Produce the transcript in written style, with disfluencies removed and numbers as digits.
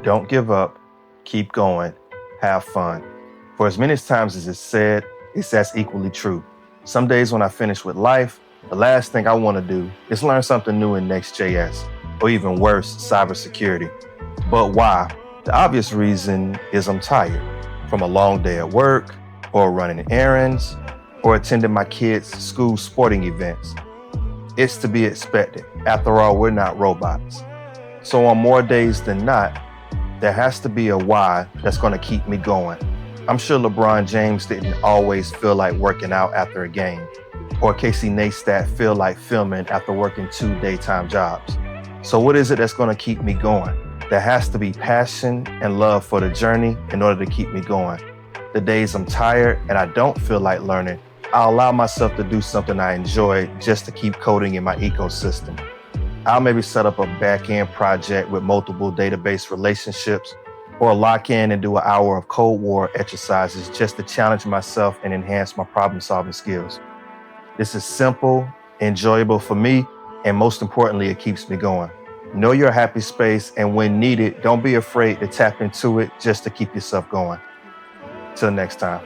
Don't give up, keep going, have fun. For as many times as it's said, it's as equally true. Some days when I finish with life, the last thing I want to do is learn something new in Next.js, or even worse, cybersecurity. But why? The obvious reason is I'm tired from a long day at work, or running errands, or attending my kids' school sporting events. It's to be expected. After all, we're not robots. So on more days than not, there has to be a why that's going to keep me going. I'm sure LeBron James didn't always feel like working out after a game, or Casey Neistat feel like filming after working 2 daytime jobs. So what is it that's going to keep me going? There has to be passion and love for the journey in order to keep me going. The days I'm tired and I don't feel like learning, I'll allow myself to do something I enjoy just to keep coding in my ecosystem. I'll maybe set up a back-end project with multiple database relationships, or lock in and do an hour of Code War exercises just to challenge myself and enhance my problem-solving skills. This is simple, enjoyable for me, and most importantly, it keeps me going. Know your happy space, and when needed, don't be afraid to tap into it just to keep yourself going. Till next time.